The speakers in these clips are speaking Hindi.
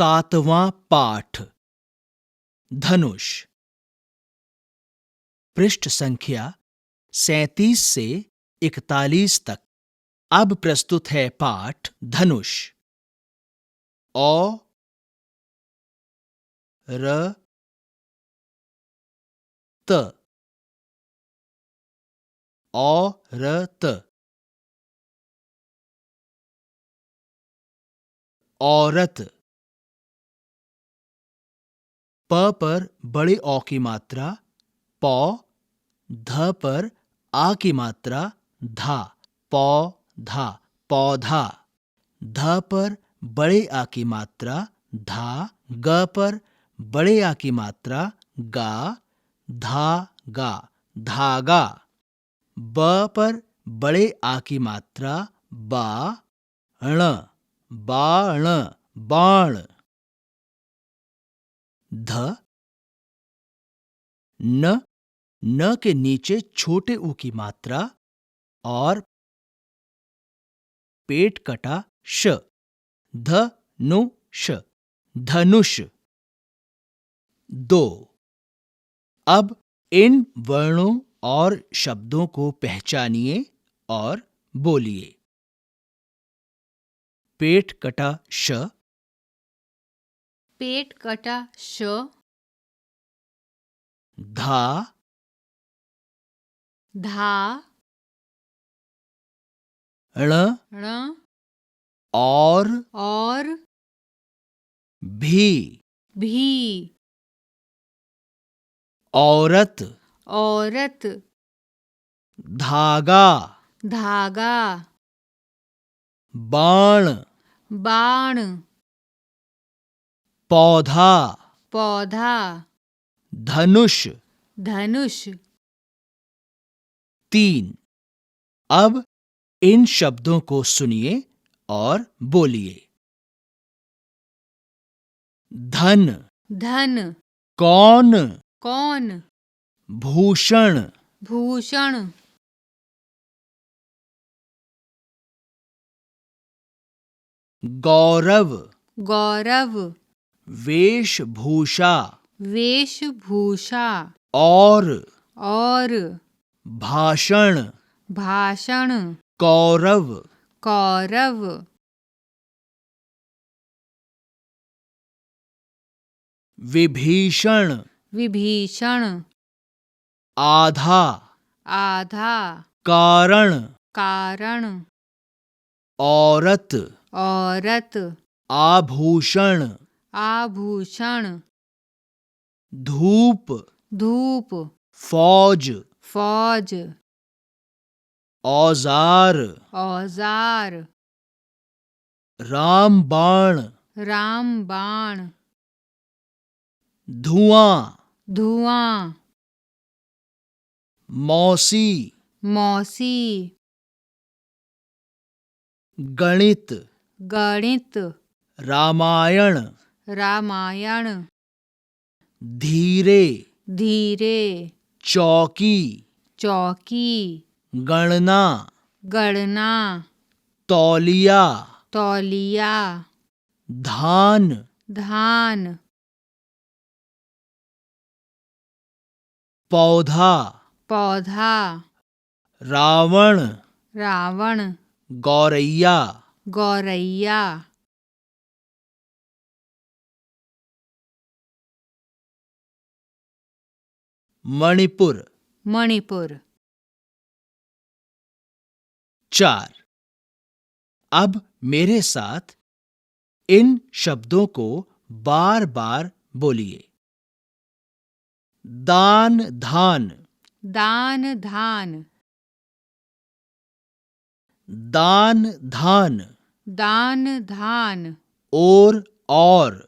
सातवां पाठ धनुष। पृष्ठ संख्या 37 से 41 तक। अब प्रस्तुत है पाठ धनुष। औ र त औरत, औरत। प पर बड़े औ की मात्रा पौ, ध पर आ की मात्रा धा, पौधा, पौधा। ध पर बड़े आ की मात्रा धा, ग पर बड़े आ की मात्रा गा, धागा, धागा। ब पर बड़े आ की मात्रा बा, ण, बाण, बाण। ध न के नीचे छोटे ऊ की मात्रा और पेट कटा श, धनुष, धनुष। 2. अब इन वर्णों और शब्दों को पहचानिए और बोलिए। पेट कटा श, पेट कटा श, धा, धा, ण, ण, और भी, औरत, औरत, धागा, धागा, बाण, बाण, पौधा, पौधा, धनुष। धनुष। 3. अब इन शब्दों को सुनिए और बोलिए। धन, धन, कौन, कौन, भूषण, भूषण, गौरव, गौरव, वेशभूषा, वेशभूषा, और भाषण, भाषण, कौरव, कौरव, विभीषण, विभीषण, आधा, आधा, कारण, कारण, औरत, औरत, आभूषण, आभूषण, धूप, धूप, फौज, फौज, औजार, औजार, रामबाण, रामबाण, धुआं, धुआं, मौसी, मौसी, गणित, गणित, रामायण, रामायण, धीरे, धीरे, चौकी, चौकी, गणना, गणना, तौलिया, तौलिया, धान, धान, पौधा, पौधा, रावण, रावण, गौरैया। गौरैया। मणिपुर। मणिपुर। 4. अब मेरे साथ इन शब्दों को बार बार बोलिए। दान, धान, दान, धान, दान, धान, दान, धान, और, और,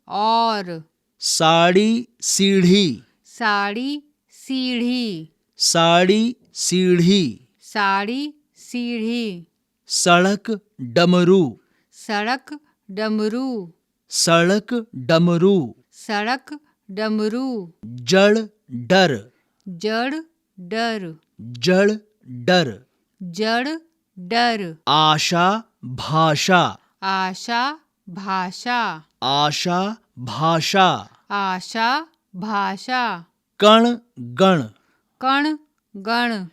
और, साड़ी, सीढ़ी, साड़ी, सीढ़ी, साड़ी, सीढ़ी, साड़ी, सीढ़ी, सड़क, डमरू, सड़क, डमरू, सड़क, डमरू, सड़क, डमरू, जड़, डर, जड़, डर, जड़, डर, जड़, डर, आशा भाषा, आशा भाषा, आशा भाषा, आशा भाषा, कण गण, कण गण,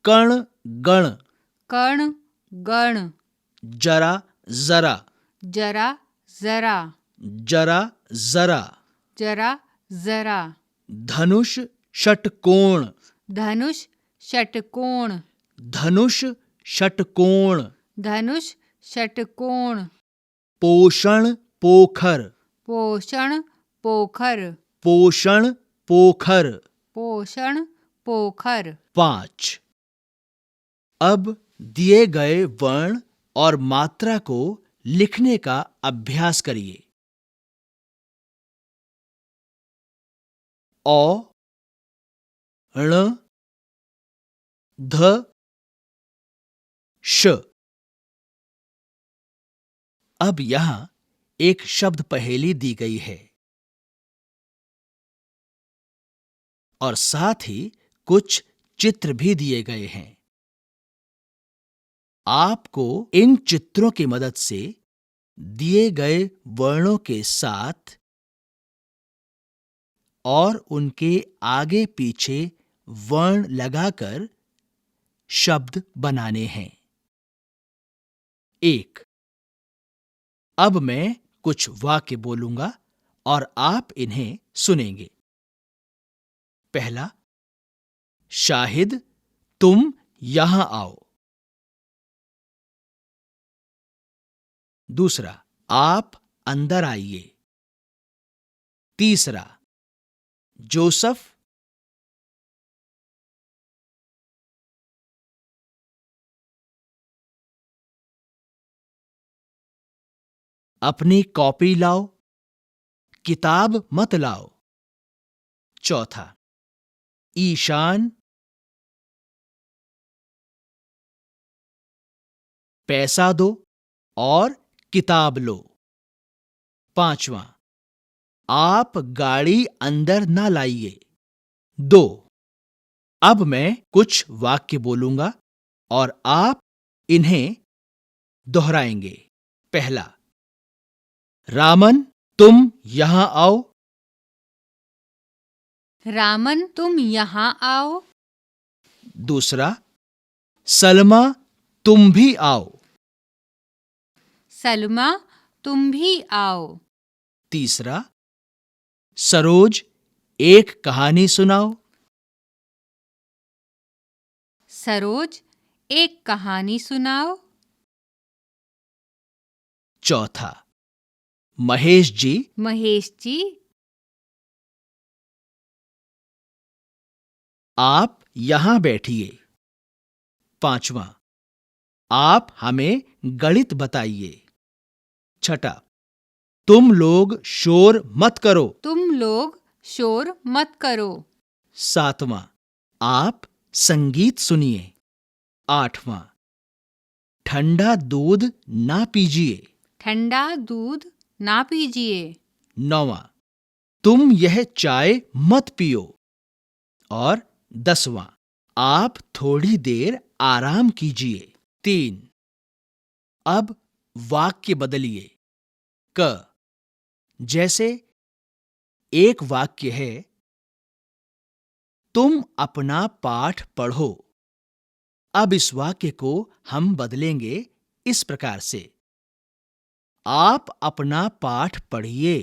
कण गण, कण गण, जरा जरा, जरा जरा, जरा जरा, जरा जरा, धनुष षटकोण, धनुष षटकोण, धनुष षटकोण, धनुष षटकोण, पोषण पोखर, पोषण पोखर, पोषण पोखर। पोषण पोखर। 5. अब दिए गए वर्ण और मात्रा को लिखने का अभ्यास करिए। औ, ण, ध, श। अब यहां एक शब्द पहेली दी गई है और साथ ही कुछ चित्र भी दिए गए हैं। आपको इन चित्रों की मदद से दिए गए वर्णों के साथ और उनके आगे पीछे वर्ण लगाकर शब्द बनाने हैं। 1. अब मैं कुछ वाक्य बोलूंगा और आप इन्हें सुनेंगे। पहला, शाहिद तुम यहां आओ। दूसरा, आप अंदर आइए। तीसरा, जोसफ अपनी कॉपी लाओ, किताब मत लाओ। चौथा, ईशान पैसा दो और किताब लो। 5वां, आप गाड़ी अंदर ना लाइए। 2. अब मैं कुछ वाक्य बोलूंगा और आप इन्हें दोहराएंगे। पहला, रामन तुम यहां आओ। रामन तुम यहाँ आओ। दूसरा, सलमा तुम भी आओ। सलमा तुम भी आओ। तीसरा, सरोज एक कहानी सुनाओ। सरोज एक कहानी सुनाओ। चौथा, महेश जी महेश जी आप यहां बैठिए। 5वां, आप हमें गणित बताइए। 6ठा, तुम लोग शोर मत करो। तुम लोग शोर मत करो। 7वां, आप संगीत सुनिए। 8वां, ठंडा दूध ना पीजिए। ठंडा दूध ना पीजिए। 9वां, तुम यह चाय मत पियो। और 10वां, आप थोड़ी देर आराम कीजिए। 3. अब वाक्य बदलिए। क, जैसे एक वाक्य है, तुम अपना पाठ पढ़ो। अब इस वाक्य को हम बदलेंगे इस प्रकार से, आप अपना पाठ पढ़िए।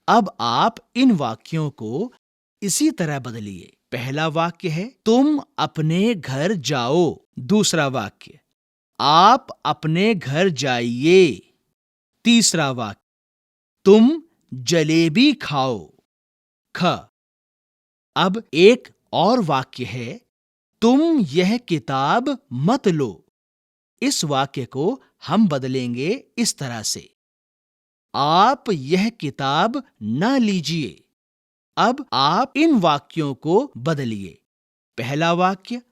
अब आप इन वाक्यों को इसी तरह बदलिए। पहला वाक्य है, तुम अपने घर जाओ। दूसरा वाक्य, आप अपने घर जाइए। तीसरा वाक्य, तुम जलेबी खाओ। ख, अब एक और वाक्य है, तुम यह किताब मत लो। इस वाक्य को हम बदलेंगे इस तरह से, आप यह किताब न लीजिए। अब आप इन वाक्यों को बदलिए। पहला वाक्य,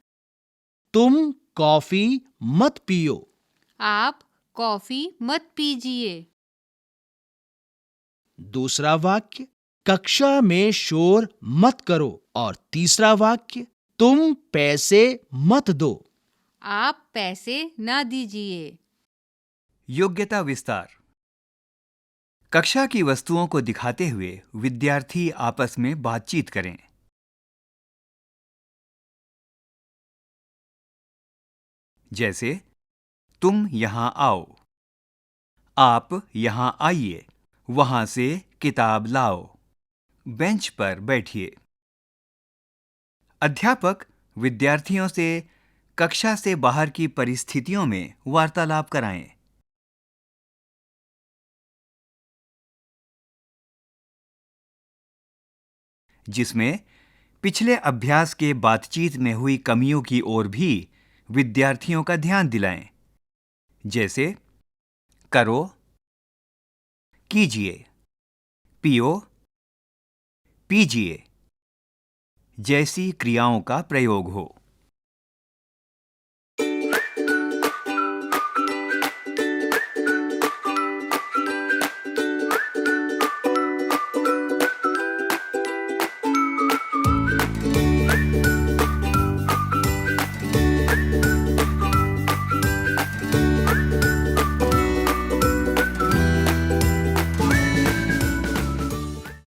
तुम कॉफी मत पियो। आप कॉफी मत पीजिए। दूसरा वाक्य, कक्षा में शोर मत करो। और तीसरा वाक्य, तुम पैसे मत दो। आप पैसे न दीजिए। योग्यता विस्तार। कक्षा की वस्तुओं को दिखाते हुए विद्यार्थी आपस में बातचीत करें। जैसे, तुम यहां आओ, आप यहां आइए, वहां से किताब लाओ, बेंच पर बैठिए। अध्यापक विद्यार्थियों से कक्षा से बाहर की परिस्थितियों में वार्तालाप कराएं। जिसमें पिछले अभ्यास के बातचीत में हुई कमियों की ओर भी विद्यार्थियों का ध्यान दिलाएं। जैसे, करो, कीजिए, पियो, पीजिए जैसी क्रियाओं का प्रयोग हो।